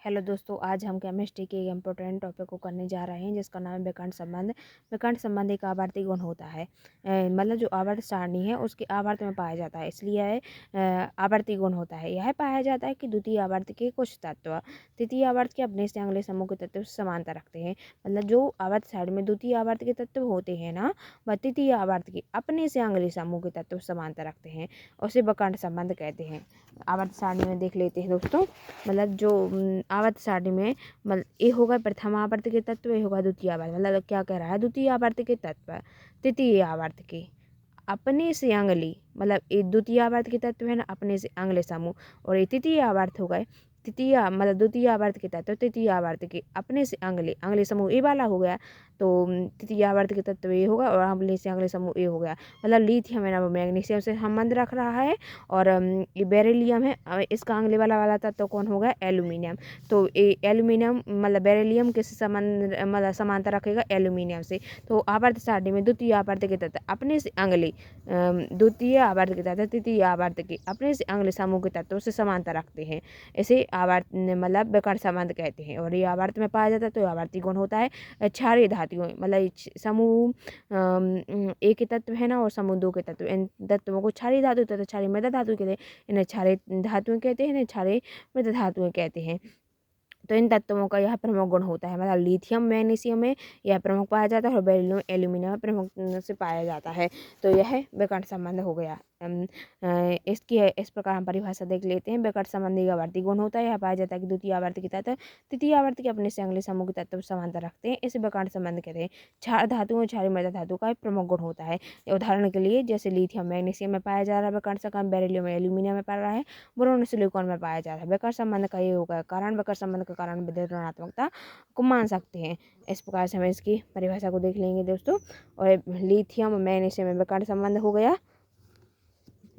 Hello दोस्तों, आज हम केमिस्ट्री के एक इम्पोर्टेंट टॉपिक को करने जा रहे हैं जिसका नाम है विकर्ण संबंध। विकर्ण संबंध एक आवर्ती गुण होता है। मतलब जो आवर्त सारणी है उसके आवर्त में पाया जाता है, इसलिए आवर्ती गुण होता है। यह पाया जाता है कि द्वितीय आवर्त के कुछ तत्व तृतीय आवर्त के अपने से अगले समूह के तत्व से समानता रखते हैं। मतलब जो आवर्त सारणी में द्वितीय आवर्त के तत्व होते हैं ना, वह तृतीय आवर्त के अपने से अगले समूह के तत्व से समानता रखते हैं, उसे विकर्ण संबंध कहते हैं। आवर्त सारणी में देख लेते हैं दोस्तों। मतलब जो आवर्त सारणी में मतलब ए होगा प्रथम आवर्त के तत्व, ए होगा द्वितीय आवर्त। मतलब क्या कह रहा है, द्वितीय आवर्त के तत्व तृतीय आवर्त के अपने से अगले, मतलब ये द्वितीय आवर्त के तत्व है ना अपने से अगले समूह, और ये तृतीय आवर्त हो गए तृतीय मतलब द्वितीय आवर्त के तत्व तृतीय आवर्त के अपने से अगले अगले समूह ए वाला हो गया। तो तृतीय आवर्त के तत्व ये होगा और अपने से अगले समूह ए हो गया। मतलब लिथियम है ना वो मैग्नीशियम से संबंध रख रहा है, और ये बेरिलियम है, इसका अगले वाला तत्व कौन होगा, एल्यूमिनियम। तो ये एल्यूमिनियम मतलब बेरिलियम किस संबंध मतलब समानता रखेगा, एल्यूमिनियम से। तो आवर्त सारणी में द्वितीय आवर्त के तत्व अपने से अगले द्वितीय आवर्त के तत्व तृतीय आवर्त के अपने से अगले समूह के तत्वों से समानता रखते हैं, इसे आवर्त मतलब विकर्ण संबंध कहते हैं। और ये आवर्त में पाया जाता है तो आवर्ती गुण होता है। क्षारीय धातुओं मतलब समूह एक के तत्व है ना और समूह दो के तत्व, इन तत्वों को क्षारीय धातु तथा क्षारीय मृदा धातु कहते हैं। इन्हें क्षारीय धातुएं कहते हैं, इन्हें क्षारीय मृदा धातुएं कहते हैं। तो इन तत्वों का यह प्रमुख गुण होता है। मतलब लिथियम मैग्नीशियम में यह प्रमुख पाया जाता है और बेरिलियम एल्यूमिनियम में प्रमुख से पाया जाता है। तो यह विकर्ण संबंध हो गया। इसकी इस प्रकार हम परिभाषा देख लेते हैं। विकर्ण संबंध एक आवर्ती गुण होता है। यह पाया जाता है कि द्वितीय आवर्त के तत्व तृतीय आवर्त के अपने से अगले समूह के तत्व समांतर रखते हैं, इसे विकर्ण संबंध कहते हैं। क्षार धातुओं क्षारीय मृदा धातु का एक प्रमुख गुण होता है। उदाहरण के लिए जैसे लिथियम मैग्नीशियम में पाया जा रहा है विकर्ण संबंध, बेरिलियम एल्यूमिनियम में पाया रहा है, बोरोन सिलिकॉन में पाया जा रहा है। विकर्ण संबंध का ये होगा कारण विकर्ण संबंध का कारण विद्युत ऋणात्मकता को मान सकते हैं। इस प्रकार से हम इसकी परिभाषा को देख लेंगे दोस्तों। और लिथियम मैग्नीशियम में विकर्ण संबंध हो गया,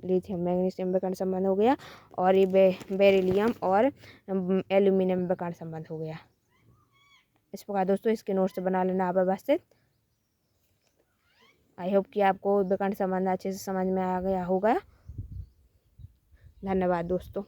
लिथियम मैग्नीशियम विकर्ण संबंध हो गया, और ये बेरिलियम और एल्यूमिनियम विकर्ण संबंध हो गया। इस प्रकार दोस्तों इसके नोट्स बना लेना आप व्यवस्थित। आई होप कि आपको विकर्ण संबंध अच्छे से समझ में आ गया होगा। धन्यवाद दोस्तों।